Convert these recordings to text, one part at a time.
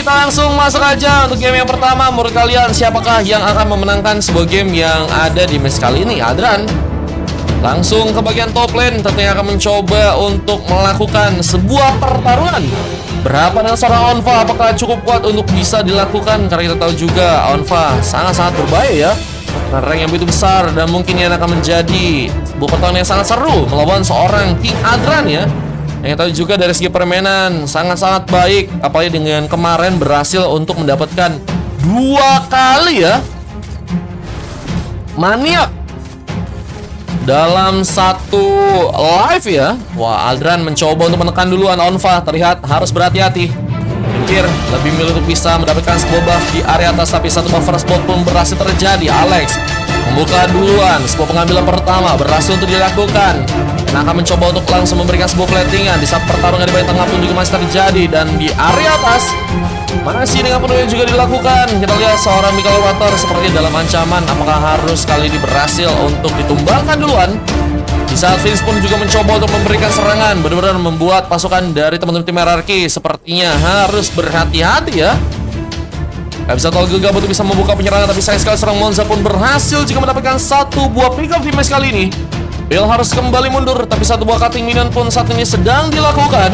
kita langsung masuk aja untuk game yang pertama. Menurut kalian siapakah yang akan memenangkan sebuah game yang ada di match kali ini? Adran langsung ke bagian top lane, tentunya akan mencoba untuk melakukan sebuah pertarungan. Berapa dengan seorang Onfa, apakah cukup kuat untuk bisa dilakukan? Karena kita tahu juga Onfa sangat-sangat berbahaya ya, rank yang begitu besar, dan mungkin ini akan menjadi sebuah pertarungan yang sangat seru melawan seorang King Adran ya. Yang tahu juga dari segi permainan sangat-sangat baik, apalagi dengan kemarin berhasil untuk mendapatkan 2 kali ya maniak dalam satu live ya. Wah, Adran mencoba untuk menekan duluan Onfa, terlihat harus berhati-hati. Pikir lebih milih untuk bisa mendapatkan sebuah buff di area atas, tapi satu buff first blood pun berhasil terjadi. Alex membuka duluan, sebuah pengambilan pertama berhasil untuk dilakukan. Nah, akan mencoba untuk langsung memberikan sebuah platingan di saat pertarungan di bagian tengah pun juga masih terjadi, dan di area atas masih dengan penuh yang juga dilakukan. Kita lihat seorang Michael Water seperti dalam ancaman, apakah harus kali ini berhasil untuk ditumbangkan duluan. Di saat Vince pun juga mencoba untuk memberikan serangan, benar-benar membuat pasukan dari teman-teman tim RRQ sepertinya harus berhati-hati ya. Gak bisa tahu gegabah untuk bisa membuka penyerangan, tapi sayang sekali seorang Monza pun berhasil jika mendapatkan satu buah pick up di match kali ini. Bill harus kembali mundur, tapi satu buah cutting minion pun saat ini sedang dilakukan.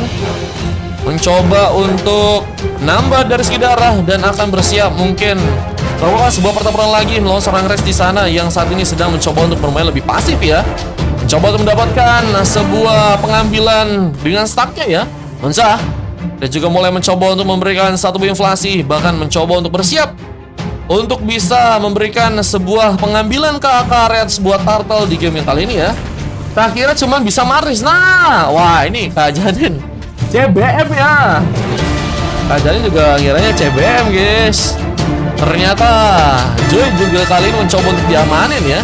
Mencoba untuk nambah dari segi darah dan akan bersiap mungkin melakukan sebuah pertempuran lagi melawan seorang Rex di sana yang saat ini sedang mencoba untuk bermain lebih pasif ya. Mencoba untuk mendapatkan sebuah pengambilan dengan stacknya ya, Monza. Dan juga mulai mencoba untuk memberikan satu buah inflasi, bahkan mencoba untuk bersiap untuk bisa memberikan sebuah pengambilan ke area sebuah turtle di game yang kali ini ya. Tak kira cuma bisa Maris. Nah, wah ini Kak Jaden CBM ya. Kak Jaden juga kiranya CBM guys. Ternyata Joy juga kali ini mencoba untuk diamanin ya,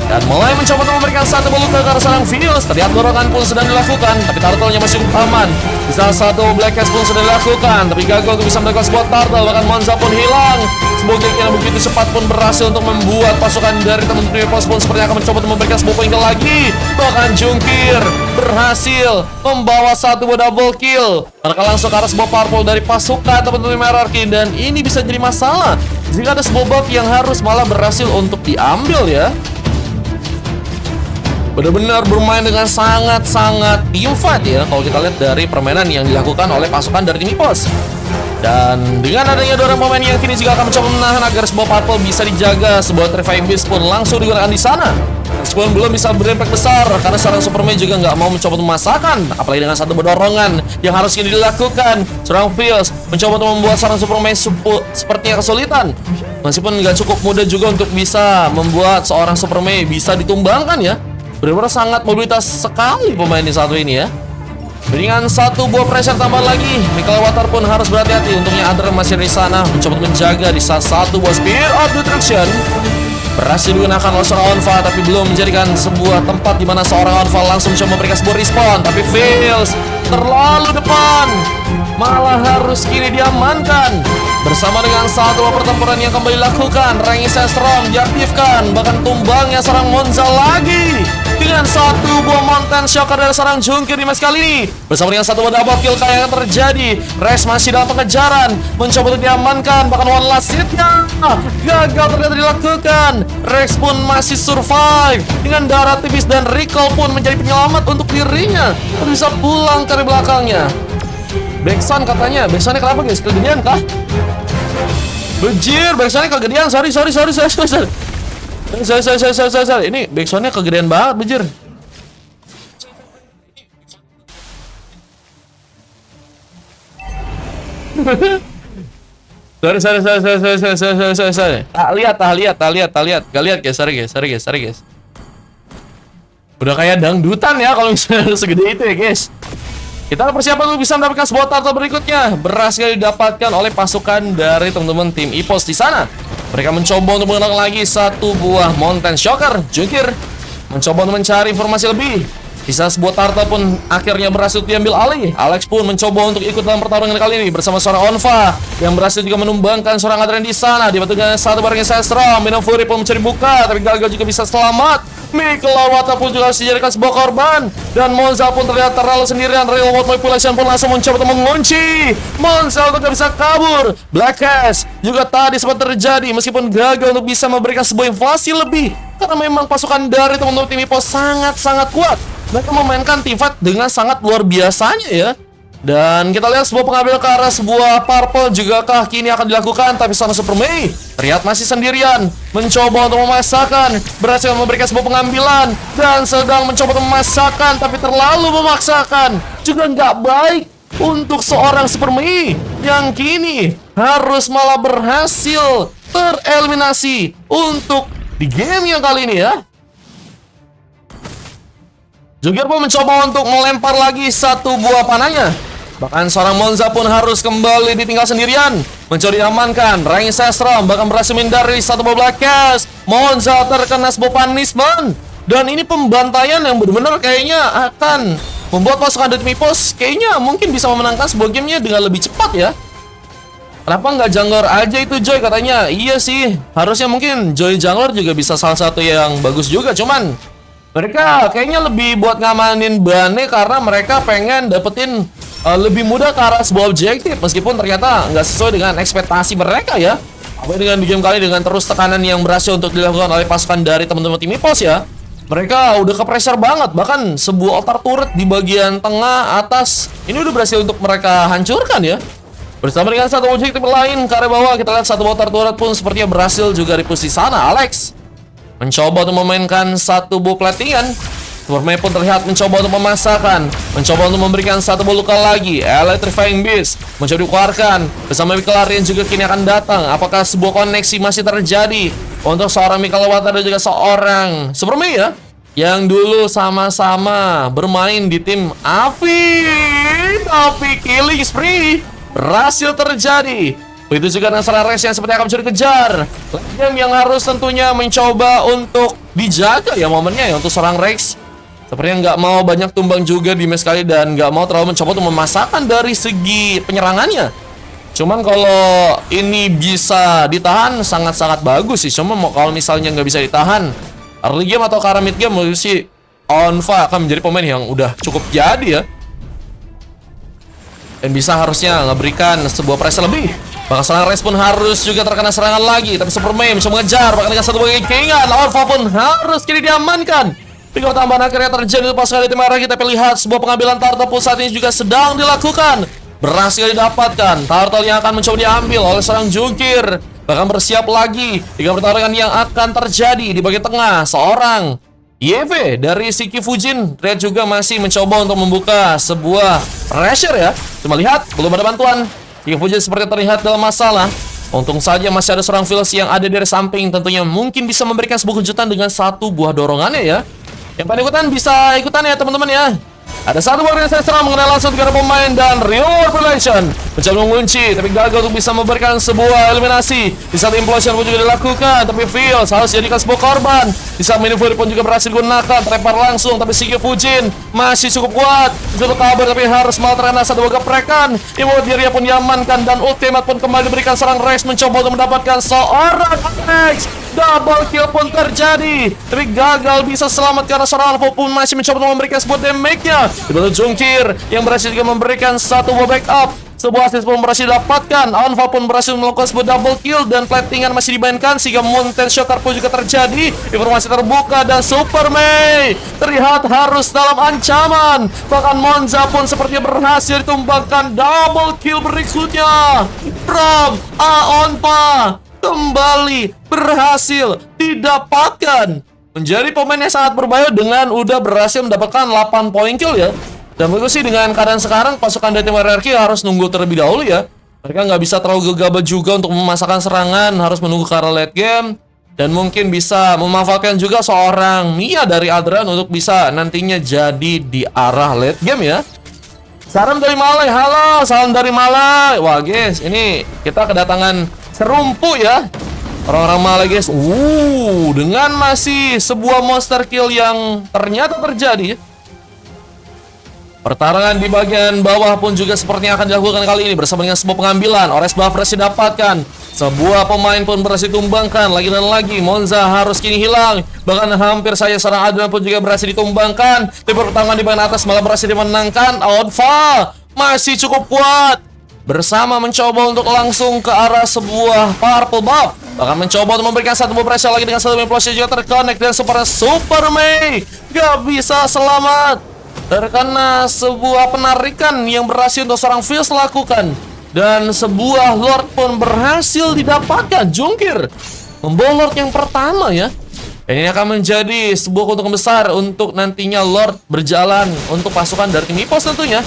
dan mulai mencoba untuk memberikan satu bolu ke arah seorang Phineas. Terlihat dorongan pun sedang dilakukan, tapi turtle-nya masih aman. Di salah satu Black Cast pun sudah dilakukan, tapi gagal untuk bisa melakukan sebuah turtle. Bahkan Monza pun hilang. Sebuah kill yang begitu cepat pun berhasil untuk membuat pasukan dari teman-teman Pos pun sepertinya akan mencoba untuk memberikan sebuah poin lagi. Bahkan Jungkir berhasil membawa satu buah double kill. Mereka langsung ke arah sebuah purple dari pasukan teman-teman RRQ, dan ini bisa jadi masalah jika ada sebuah buff yang harus malah berhasil untuk diambil ya. Benar-benar bermain dengan sangat-sangat team fight ya kalau kita lihat dari permainan yang dilakukan oleh pasukan dari tim Ipos. Dan dengan adanya dua orang pemain yang kini juga akan mencoba menahan agar sebuah purple bisa dijaga, sebuah Terrifying Beast pun langsung digunakan di sana. Meskipun belum bisa berimpact besar karena seorang Superman juga nggak mau mencoba untuk memasakkan, apalagi dengan satu dorongan yang harus kini dilakukan. Seorang Fields mencoba untuk membuat seorang Superman sepertinya kesulitan. Meskipun nggak cukup mudah juga untuk bisa membuat seorang Superman bisa ditumbangkan ya. Benar-benar sangat mobilitas sekali pemain di satu ini ya. Dengan satu buah pressure tambah lagi, Michael Water pun harus berhati-hati. Untungnya Adran masih di sana mencoba menjaga di saat satu buah Spear of Destruction berhasil digunakan oleh seorang Onfa, tapi belum menjadikan sebuah tempat di mana seorang Onfa langsung mencoba memberikan sebuah respawn. Tapi Fails terlalu depan, malah harus kini diamankan. Bersama dengan satu buah pertempuran yang kembali dilakukan, Rangi Sestrom diaktifkan, bahkan tumbangnya seorang Monza lagi dengan satu buah Mountain Shocker dari seorang Jungkir di match kali ini. Bersama dengan satu buah double kill yang terjadi, Rex masih dalam pengejaran, mencoba untuk diamankan, bahkan one last hit-nya gagal ternyata dilakukan. Rex pun masih survive dengan darah tipis, dan recall pun menjadi penyelamat untuk dirinya untuk bisa pulang ke belakangnya. Backsound katanya, backsoundnya kenapa guys? Kegedean kah? Bejir, backsoundnya kegedean, sorry. Ini backsoundnya kegedean banget, bejir. Sorry. Tak lihat guys, sorry guys. Udah kayak dangdutan ya kalau misalnya segede itu ya guys. Kita persiapan untuk bisa mendapatkan sebuah turtle berikutnya. Berhasil didapatkan oleh pasukan dari teman-teman tim Ipos di sana. Mereka mencoba untuk menggunakan lagi satu buah Mountain Shocker. Jungkir mencoba untuk mencari informasi lebih. Sisa sebuah turtle pun akhirnya berhasil diambil alih. Alex pun mencoba untuk ikut dalam pertarungan kali ini bersama seorang Onfa yang berhasil juga menumbangkan seorang Adrian di sana. Dibantu dengan satu barangnya Sestra. Minum Fury pun mencari buka, tapi gagal juga bisa selamat. Mikelawata pun juga harus dijadikan sebuah korban. Dan Monza pun terlihat terlalu sendirian. Real World Manipulation pun langsung mencoba untuk mengunci Monza untuk bisa kabur. Black Cash juga tadi sempat terjadi meskipun gagal untuk bisa memberikan sebuah invasi lebih. Karena memang pasukan dari teman-teman tim Ipos sangat-sangat kuat. Mereka memainkan team fight dengan sangat luar biasanya ya. Dan kita lihat sebuah pengambil ke arah sebuah purple juga kah kini akan dilakukan. Tapi sana Super Mei terlihat masih sendirian, mencoba untuk memaksakan, berhasil memberikan sebuah pengambilan dan sedang mencoba untuk memaksakan, tapi terlalu memaksakan juga nggak baik untuk seorang Super Mei yang kini harus malah berhasil tereliminasi untuk di game yang kali ini ya. Jugir pun mencoba untuk melempar lagi satu buah panahnya. Bahkan seorang Monza pun harus kembali ditinggal sendirian. Mencoba diamankan. Rain Sestra bahkan berhasil menghindari satu buah Black Cash. Monza terkena sebuah punishment. Dan ini pembantaian yang benar-benar kayaknya akan membuat pasukan dari Mipos kayaknya mungkin bisa memenangkan sebuah gamenya dengan lebih cepat ya. Kenapa nggak jungler aja itu Joy katanya? Iya sih, harusnya mungkin Joy jungler juga bisa salah satu yang bagus juga. Cuman mereka kayaknya lebih buat ngamanin Bane karena mereka pengen dapetin lebih mudah ke arah sebuah objektif. Meskipun ternyata nggak sesuai dengan ekspektasi mereka ya. Apa dengan di game kali dengan terus tekanan yang berhasil untuk dilakukan oleh pasukan dari teman-teman tim Ipos ya. Mereka udah ke pressure banget. Bahkan sebuah altar turret di bagian tengah atas ini udah berhasil untuk mereka hancurkan ya. Bersama dengan satu objektif lain ke arah bawah, kita lihat satu altar turret pun sepertinya berhasil juga di posisi sana. Alex mencoba untuk memainkan satu buah platingan. Superman pun terlihat mencoba untuk memasakkan, mencoba untuk memberikan satu buah luka lagi. Electrifying Beast mencoba dikeluarkan bersama Mikelarian juga kini akan datang. Apakah sebuah koneksi masih terjadi untuk seorang Mikelawata dan juga seorang Superman ya, yang dulu sama-sama bermain di tim Avi, tapi killing spree berhasil terjadi. Begitu juga dengan seorang Rex yang seperti akan mencuri kejar. Game yang harus tentunya mencoba untuk dijaga ya momennya ya untuk seorang Rex. Sepertinya nggak mau banyak tumbang juga di match kali dan nggak mau terlalu mencoba untuk memasakkan dari segi penyerangannya. Cuman kalau ini bisa ditahan sangat-sangat bagus sih. Cuma kalau misalnya nggak bisa ditahan early game atau ke arah mid game, menurut sih Onfa akan menjadi pemain yang udah cukup jadi ya. Dan bisa harusnya ngeberikan sebuah pressure lebih. Bahkan serangan respon harus juga terkena serangan lagi. Tapi Superman bisa mengejar. Bahkan dengan satu bagian keinginan Onfa pun harus kini diamankan. Tinggal tambahan akhirnya terjadi untuk pasukan tim merah. Kita lihat sebuah pengambilan turtle pun saat ini juga sedang dilakukan. Berhasil didapatkan. Turtle yang akan mencoba diambil oleh seorang jungkir. Bahkan bersiap lagi dengan pertarungan yang akan terjadi di bagian tengah. Seorang YV dari Shiki Fujin Red juga masih mencoba untuk membuka sebuah pressure ya. Cuma lihat belum ada bantuan. Shiki Fujin seperti terlihat dalam masalah. Untung saja masih ada seorang Phils yang ada dari samping. Tentunya mungkin bisa memberikan sebuah kejutan dengan satu buah dorongannya ya. Yang pada ikutan bisa ikutan ya teman-teman ya. Ada satu warga yang saya mengenai langsung dengan pemain dan Real Relation mencoba mengunci, tapi gagal untuk bisa memberikan sebuah eliminasi. Di saat implosion pun juga dilakukan, tapi Phils harus jadikan sebuah korban. Di saat maneuver pun juga berhasil digunakan, terlempar langsung, tapi Shiki Fujin masih cukup kuat. Untuk kabar tapi harus malah terkena satu geprekan. Imut dirinya pun diamankan dan ultimate pun kembali diberikan serang Rex mencoba untuk mendapatkan seorang Rex. Double kill pun terjadi, tapi gagal bisa selamat karena seorang Alpha pun masih mencoba untuk memberikan sebuah damage-nya. Dibantu Jungkir yang berhasil juga memberikan satu buah backup. Sebuah assist pun berhasil didapatkan. Alpha pun berhasil melakukan sebuah double kill dan platingan masih dimainkan sehingga Mountain Shocker pun juga terjadi. Informasi terbuka dan Super Mei terlihat harus dalam ancaman. Bahkan Monza pun sepertinya berhasil ditumbangkan. Double kill berikutnya from Aonpa kembali berhasil didapatkan. Menjadi pemain yang sangat berbahaya dengan udah berhasil mendapatkan 8 poin kill ya. Dan menurut sih dengan keadaan sekarang pasukan dari tim RRQ harus nunggu terlebih dahulu ya. Mereka nggak bisa terlalu gegabah juga untuk memasakkan serangan, harus menunggu ke arah late game. Dan mungkin bisa memanfaatkan juga seorang Mia dari Adran untuk bisa nantinya jadi di arah late game ya. Salam dari Malai, halo, salam dari Malai. Wah guys, ini kita kedatangan serumpu ya. Orang-orang Malai guys. Dengan masih sebuah monster kill yang ternyata terjadi. Pertarungan di bagian bawah pun juga sepertinya akan dilakukan kali ini bersama dengan sebuah pengambilan. Ores Buffers didapatkan. Sebuah pemain pun berhasil ditumbangkan. Lagi dan lagi Monza harus kini hilang. Bahkan hampir saja seorang Adrian pun juga berhasil ditumbangkan. Tapi pertarungan di bagian atas malah berhasil dimenangkan. Onfa masih cukup kuat. Bersama mencoba untuk langsung ke arah sebuah purple buff. Bahkan mencoba untuk memberikan satu buff pressure lagi dengan satu implosion juga terconnect. Dan Super Mei gak bisa selamat. Terkena sebuah penarikan yang berhasil untuk seorang Fizz lakukan. Dan sebuah Lord pun berhasil didapatkan. Jungkir membawa Lord yang pertama ya. Dan ini akan menjadi sebuah keuntungan besar untuk nantinya Lord berjalan untuk pasukan dari tim EPOS tentunya.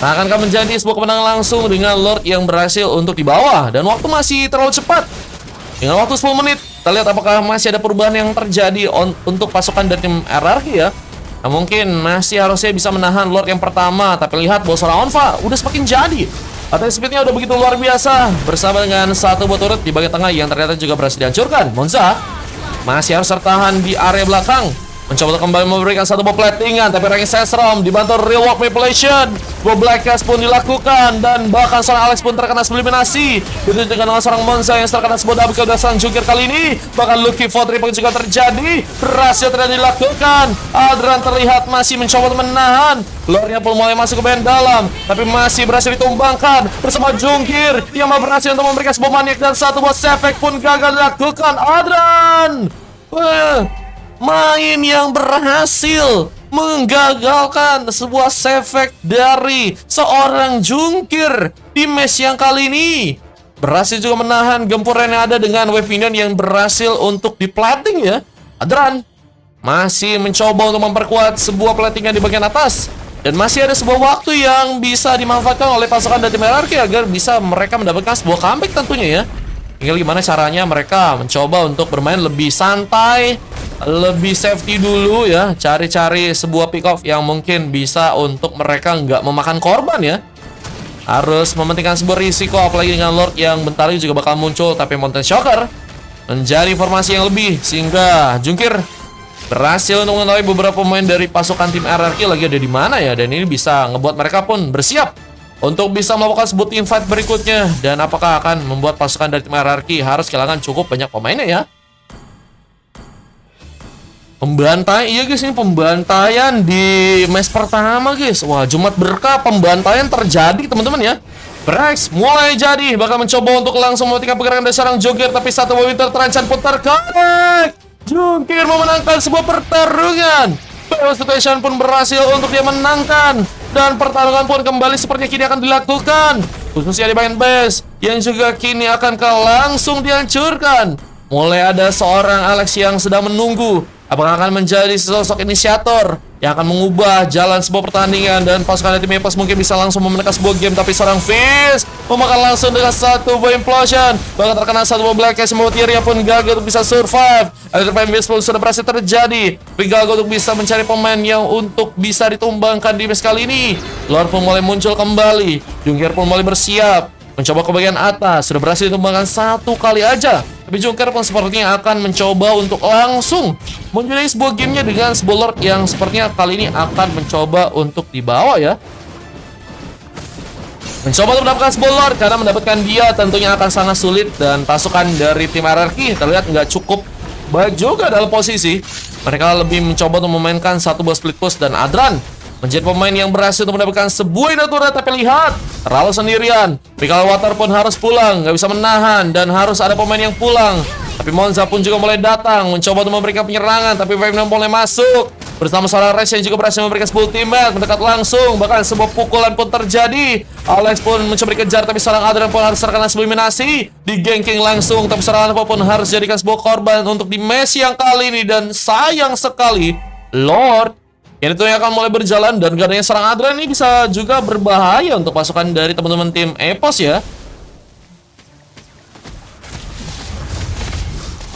Nah, akan menjadi sebuah kemenangan langsung dengan Lord yang berhasil untuk di bawah. Dan waktu masih terlalu cepat. Dengan waktu 10 menit. Kita lihat apakah masih ada perubahan yang terjadi untuk pasukan dari tim RRQ ya. Nah, mungkin masih harusnya bisa menahan Lord yang pertama. Tapi lihat bahwa seorang Onfa udah semakin jadi. Attack speednya udah begitu luar biasa. Bersama dengan satu buat turret di bagian tengah yang ternyata juga berhasil dihancurkan. Monza masih harus tertahan di area belakang. Mencoba untuk kembali memberikan satu buah platingan. Tapi ranking Sesrom dibantu real walk manipulation. Buah Black Cast pun dilakukan. Dan bahkan seorang Alex pun terkena eliminasi. Itu dengan seorang Monza yang terkena sebuah double kill dan seorang Jungkir kali ini. Bahkan Lucky for triple juga terjadi. Berhasil terjadi dilakukan. Adran terlihat masih mencoba untuk menahan. Lordnya pun mulai masuk ke bagian dalam. Tapi masih berhasil ditumbangkan. Bersama Jungkir yang berhasil untuk memberikan sebuah maniak. Dan satu buah Sefek pun gagal dilakukan. Adran main yang berhasil menggagalkan sebuah Sefek dari seorang Jungkir di match yang kali ini. Berhasil juga menahan gempuran yang ada dengan Wave Minion yang berhasil untuk diplating ya. Adran masih mencoba untuk memperkuat sebuah platingan di bagian atas. Dan masih ada sebuah waktu yang bisa dimanfaatkan oleh pasukan dari tim RRQ agar bisa mereka mendapatkan sebuah comeback tentunya ya. Tinggal gimana caranya mereka mencoba untuk bermain lebih santai, lebih safety dulu ya. Cari-cari sebuah pick off yang mungkin bisa untuk mereka nggak memakan korban ya. Harus mementingkan sebuah risiko, apalagi dengan Lord yang bentar lagi juga bakal muncul. Tapi Mountain Shocker menjadi formasi yang lebih, sehingga Jungkir berhasil untuk mengetahui beberapa pemain dari pasukan tim RRQ lagi ada di mana ya. Dan ini bisa ngebuat mereka pun bersiap untuk bisa melakukan sebuah team fight berikutnya. Dan apakah akan membuat pasukan dari tim RRQ harus kehilangan cukup banyak pemainnya ya. Pembantaian, iya guys, ini pembantaian di match pertama guys. Wah, Jumat berkah pembantaian terjadi teman-teman ya. Brex mulai jadi, bakal mencoba untuk langsung mematikan pergerakan dari seorang Jungkir. Tapi satu Winter terancam pun terconnect. Jungkir memenangkan sebuah pertarungan. Battle Situation pun berhasil untuk dia menangkan. Dan pertarungan pun kembali sepertinya kini akan dilakukan. Khususnya di bagian base yang juga kini akan langsung dihancurkan. Mulai ada seorang Alex yang sedang menunggu. Apakah akan menjadi sosok inisiator yang akan mengubah jalan sebuah pertandingan. Dan pasukan dari tim EPOS mungkin bisa langsung memenangkan sebuah game. Tapi seorang Fizz memakan langsung dengan satu buah implosion. Bahkan terkena satu buah Black Cast. Motiria pun gagal untuk bisa survive. Ada pemain base pun sudah berhasil terjadi. Tapi gagal untuk bisa mencari pemain yang untuk bisa ditumbangkan di match kali ini. Lord pun mulai muncul kembali. Jungkir pun mulai bersiap mencoba ke bagian atas. Sudah berhasil ditumbangkan satu kali aja. Tapi Jungkir pun sepertinya akan mencoba untuk langsung menjadi sebuah gamenya dengan sebuah Lord yang sepertinya kali ini akan mencoba untuk dibawa ya. Mencoba untuk mendapatkan sebuah Lord karena mendapatkan dia tentunya akan sangat sulit. Dan pasukan dari tim RRQ terlihat nggak cukup baik juga dalam posisi. Mereka lebih mencoba untuk memainkan satu buah split push. Dan Adran menjadi pemain yang berhasil untuk mendapatkan sebuah Inatura. Tapi lihat, terlalu sendirian. Pikal Water pun harus pulang, nggak bisa menahan. Dan harus ada pemain yang pulang. Tapi Monza pun juga mulai datang, mencoba untuk memberikan penyerangan. Tapi Wave mulai masuk bersama seorang Race yang juga berhasil memberikan sebuah ultimate mendekat langsung. Bahkan sebuah pukulan pun terjadi. Alex pun mencoba dikejar, tapi seorang Adrian pun harus terkena sebuah eliminasi. Di-ganking langsung, tapi seorang Alpha pun harus jadikan sebuah korban untuk di match yang kali ini. Dan sayang sekali, Lord ini tuh yang akan mulai berjalan. Dan gak adanya seorang Adrian ini bisa juga berbahaya untuk pasukan dari teman-teman tim EPOS ya.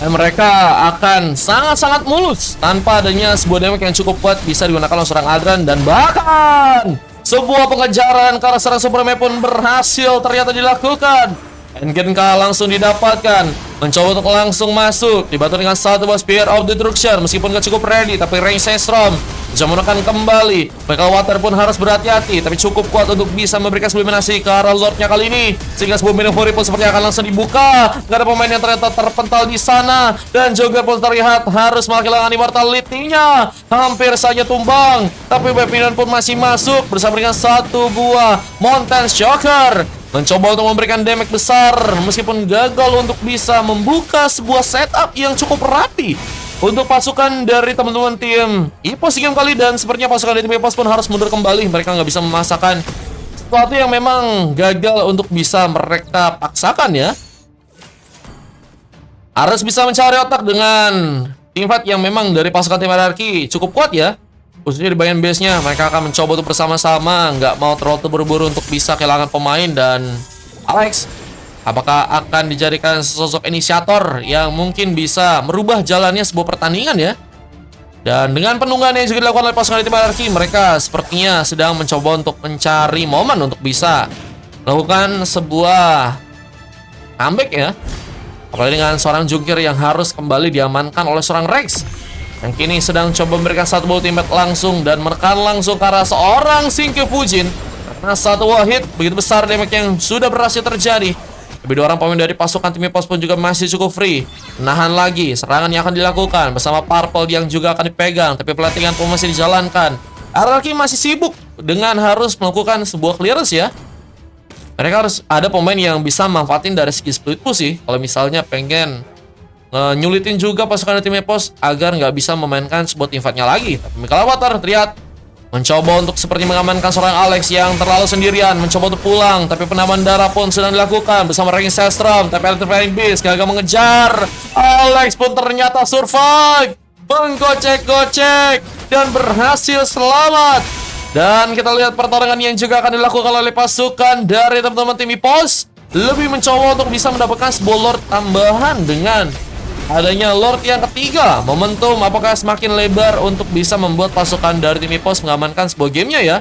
Dan mereka akan sangat-sangat mulus tanpa adanya sebuah damage yang cukup kuat bisa digunakan oleh seorang Adrian. Dan bahkan sebuah pengejaran ke arah seorang Superman pun berhasil ternyata dilakukan. Engenka langsung didapatkan, mencoba untuk langsung masuk, dibantu dengan satu buah Spear of Destruction. Meskipun gak cukup ready, tapi range Sesrom bisa menekan kembali. Michael Water pun harus berhati-hati, tapi cukup kuat untuk bisa memberikan sebuah eliminasi ke arah Lordnya kali ini. Sehingga sebuah Minion Fury pun sepertinya akan langsung dibuka. Gak ada pemain yang ternyata terpental di sana, dan Joker pun terlihat harus kehilangan immortality-nya. Hampir saja tumbang, tapi Minion pun masih masuk bersama dengan satu buah Mountain Shocker. Mencoba untuk memberikan damage besar, meskipun gagal untuk bisa membuka sebuah setup yang cukup rapi untuk pasukan dari teman-teman tim EPOS di game kali. Dan sepertinya pasukan dari tim EPOS pun harus mundur kembali. Mereka nggak bisa memasakkan sesuatu yang memang gagal untuk bisa mereka paksakan ya. Harus bisa mencari otak dengan teamfight yang memang dari pasukan tim hierarki cukup kuat ya. Khususnya di bagian base-nya, mereka akan mencoba untuk bersama-sama, nggak mau terlalu terburu-buru untuk bisa kehilangan pemain. Dan Alex, apakah akan dijadikan sosok inisiator yang mungkin bisa merubah jalannya sebuah pertandingan ya? Dan dengan penunggangan yang juga dilakukan oleh pasukan tim hierarki, mereka sepertinya sedang mencoba untuk mencari momen untuk bisa melakukan sebuah comeback ya. Apalagi dengan seorang jungkir yang harus kembali diamankan oleh seorang Rex, yang kini sedang coba memberikan satu buah ultimate langsung dan menekan langsung ke arah seorang Shinki Fujin. Karena satu buah hit begitu besar damage yang sudah berhasil terjadi. Lebih dua orang pemain dari pasukan tim EPOS pun juga masih cukup free. Menahan lagi serangan yang akan dilakukan bersama Purple yang juga akan dipegang, tapi pelatihan pun masih dijalankan. Hierarki masih sibuk dengan harus melakukan sebuah clearance ya. Mereka harus ada pemain yang bisa manfaatin dari segi split push sih, kalau misalnya pengen nyulitin juga pasukan tim EPOS agar nggak bisa memainkan sebuah teamfight-nya lagi. Tapi Michael Water terlihat mencoba untuk seperti mengamankan seorang Alex yang terlalu sendirian, mencoba untuk pulang, tapi penambahan darah pun sedang dilakukan bersama Ranking Sestrom. Tapi Electrifying Beast gagal mengejar. Alex pun ternyata survive, menggocek-gocek dan berhasil selamat. Dan kita lihat pertarungan yang juga akan dilakukan oleh pasukan dari teman-teman tim EPOS, lebih mencoba untuk bisa mendapatkan sebuah Lord tambahan dengan adanya Lord yang ketiga. Momentum apakah semakin lebar untuk bisa membuat pasukan dari tim EPOS mengamankan sebuah gamenya ya.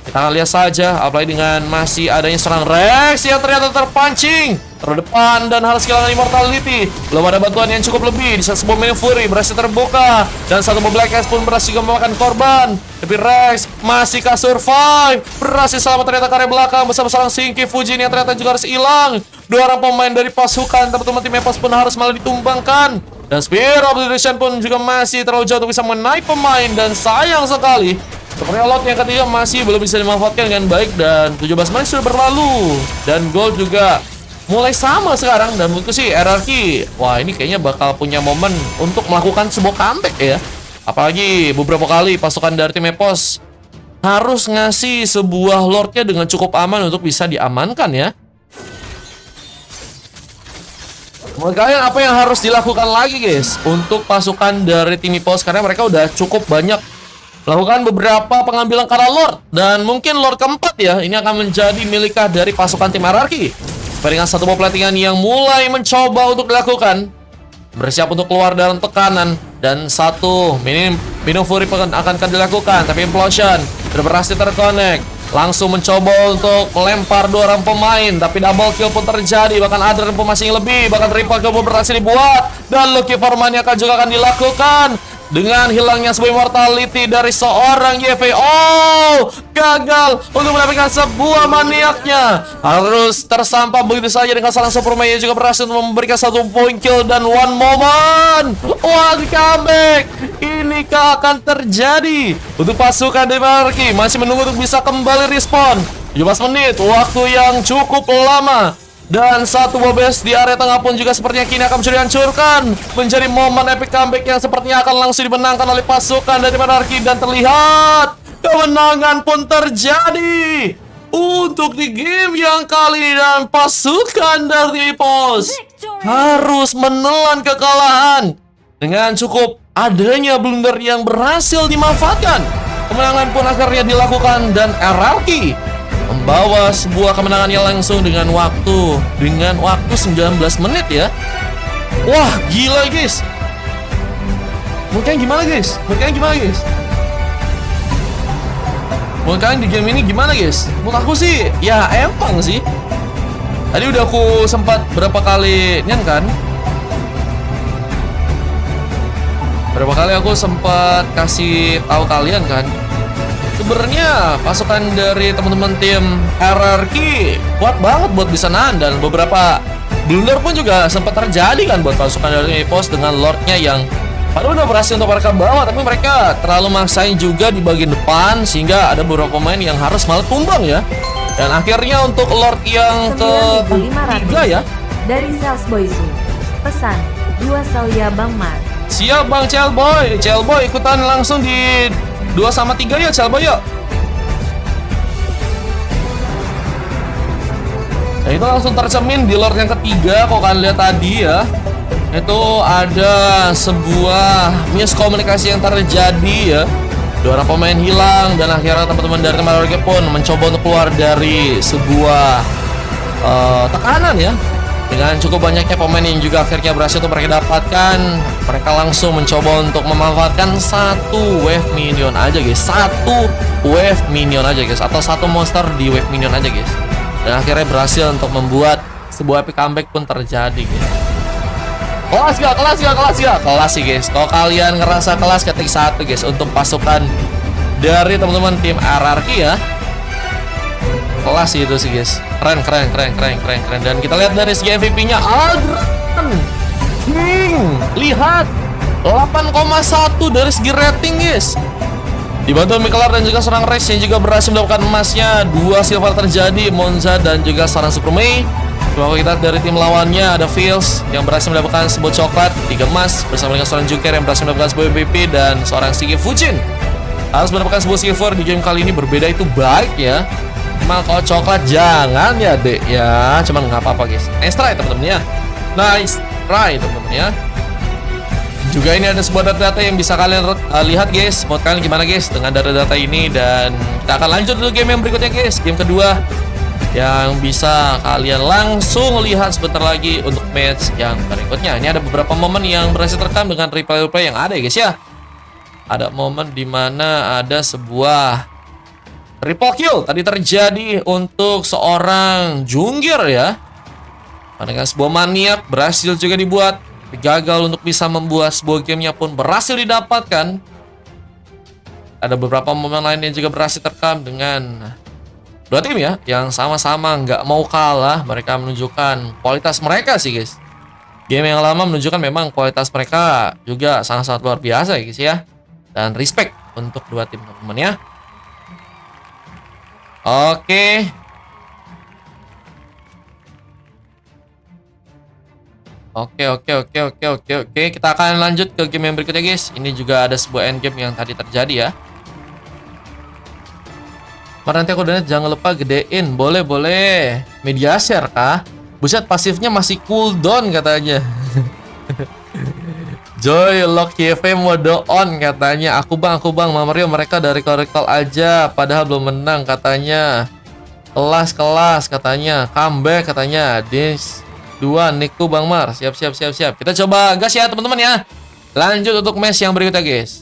Kita akan lihat saja, apalagi dengan masih adanya seorang Rex yang ternyata terpancing terdepan dan harus kehilangan immortality. Belum ada bantuan yang cukup lebih. Di saat sebuah Minion Fury berhasil terbuka dan satu Black Axe pun berhasil memakan korban. Tapi Rex masihkah survive? Berhasil selamat ternyata ke area belakang bersama seorang Shinki Fujin yang ternyata juga harus hilang. Dua orang pemain dari pasukan teman-teman tim EPOS pun harus malah ditumbangkan. Dan Spear of the Direction pun juga masih terlalu jauh untuk bisa mengenai pemain. Dan sayang sekali, sepertinya Lot yang ketiga masih belum bisa dimanfaatkan dengan baik. Dan 17 menit sudah berlalu, dan gold juga mulai sama sekarang. Dan menurutku sih hierarki, wah ini kayaknya bakal punya momen untuk melakukan sebuah comeback ya. Apalagi beberapa kali pasukan dari tim EPOS harus ngasih sebuah Lordnya dengan cukup aman untuk bisa diamankan ya. Menurut kalian apa yang harus dilakukan lagi guys untuk pasukan dari tim EPOS? Karena mereka udah cukup banyak lakukan beberapa pengambilan kara Lord, dan mungkin Lord keempat ya ini akan menjadi milikah dari pasukan tim hierarki. Dengan satu buah pelatihan yang mulai mencoba untuk dilakukan, bersiap untuk keluar dalam tekanan, dan satu Minion Fury akan dilakukan. Tapi Implosion sudah berhasil terconnect, langsung mencoba untuk melempar dua orang pemain, tapi double kill pun terjadi. Bahkan Adrian pun masih lebih, bahkan triple kill pun berhasil dibuat, dan Lucky Formani juga akan dilakukan dengan hilangnya sebuah immortality dari seorang YV. Oh, gagal untuk mendapatkan sebuah maniaknya. Harus tersampah begitu saja dengan seorang Superman yang juga berhasil memberikan satu point kill dan one moment. One comeback. Inikah akan terjadi untuk pasukan Demarki? Masih menunggu untuk bisa kembali respawn. 17 menit, waktu yang cukup lama. Dan satu bobes di area tengah pun juga sepertinya kini akan menjadi dihancurkan, menjadi momen epic comeback yang sepertinya akan langsung dimenangkan oleh pasukan dari Monarki. Dan terlihat kemenangan pun terjadi untuk di game yang kali ini, dan pasukan dari EPOS harus menelan kekalahan dengan cukup adanya blunder yang berhasil dimanfaatkan. Kemenangan pun akhirnya dilakukan, dan hierarki membawa sebuah kemenangannya langsung dengan waktu 19 menit ya. Wah, gila guys. Menurut kalian gimana guys? Menurut kalian di game ini gimana guys? Menurut aku sih, ya emang sih. Tadi udah aku sempat berapa kali nyan kan. Berapa kali aku sempat kasih tahu kalian kan, sebenarnya pasukan dari teman-teman tim RRQ kuat banget buat bisa nahan, dan beberapa blunder pun juga sempat terjadi kan buat pasukan dari EVOS dengan Lordnya yang padahal udah berhasil untuk mereka bawa, tapi mereka terlalu maksain juga di bagian depan sehingga ada beberapa pemain yang harus malah tumbang ya. Dan akhirnya untuk Lord yang ketiga ya dari Sales Boysu. Pesan 2 Sauya Bang Mar. Siap Bang Cellboy. Cellboy ikutan langsung di 2 sama 3 ya Cellboy yuk. Nah itu langsung tercermin di Lord yang ketiga. Kok kalian lihat tadi ya, itu ada sebuah miskomunikasi yang terjadi ya. 2 orang pemain hilang dan akhirnya teman-teman dari teman RRQ pun mencoba untuk keluar dari sebuah tekanan ya. Dengan cukup banyaknya pemain yang juga akhirnya berhasil untuk mereka dapatkan, mereka langsung mencoba untuk memanfaatkan 1 wave minion aja guys. 1 wave minion aja guys, atau 1 monster di wave minion aja guys. Dan akhirnya berhasil untuk membuat sebuah epic comeback pun terjadi guys. Kelas sih guys. Kalau kalian ngerasa kelas, ketik 1 guys untuk pasukan dari teman-teman tim RRQ ya. Kelas itu sih guys. Keren. Dan kita lihat dari segi MVP-nya Aldran. Lihat 8,1 dari segi rating guys. Dibantu Mikelar dan juga seorang Rex yang juga berhasil mendapatkan emasnya. 2 silver terjadi, Monza dan juga seorang Super Mei. Kalau kita dari tim lawannya ada Fields yang berhasil mendapatkan sebuah coklat, 3 emas bersama dengan seorang Joker yang berhasil mendapatkan sebuah MVP, dan seorang Shige Fujin harus mendapatkan sebuah silver. Di game kali ini berbeda, itu baik ya. Cuma kalau coklat jangan ya dek ya, cuman nggak apa-apa guys. Nice try teman-teman ya. Nice try teman-teman ya. Juga ini ada sebuah data-data yang bisa kalian lihat guys. Menurut kalian gimana guys dengan data-data ini? Dan kita akan lanjut dulu game yang berikutnya guys, game kedua yang bisa kalian langsung lihat sebentar lagi untuk match yang berikutnya. Ini ada beberapa momen yang berhasil terekam dengan replay-replay yang ada ya guys ya. Ada momen dimana ada sebuah triple kill tadi terjadi untuk seorang Jungir ya. Dengan sebuah maniak berhasil juga dibuat. Gagal untuk bisa membuat sebuah gamenya pun berhasil didapatkan. Ada beberapa momen lain yang juga berhasil terekam dengan 2 tim ya, yang sama-sama nggak mau kalah. Mereka menunjukkan kualitas mereka sih guys. Game yang lama menunjukkan memang kualitas mereka juga sangat-sangat luar biasa ya guys ya. Dan respect untuk 2 tim teman-teman ya. Oke. Kita akan lanjut ke game yang berikutnya guys. Ini juga ada sebuah end game yang tadi terjadi ya. Nanti aku donate jangan lupa gedein. Boleh. Media share kah? Buset, pasifnya masih cooldown katanya. Joy lock KV mode on katanya. Aku bang Mario mereka dari recall aja padahal belum menang katanya. Kelas katanya. Comeback katanya. Dis 2 Niku Bang Mar. Siap. Kita coba gas ya teman-teman ya. Lanjut untuk match yang berikutnya guys.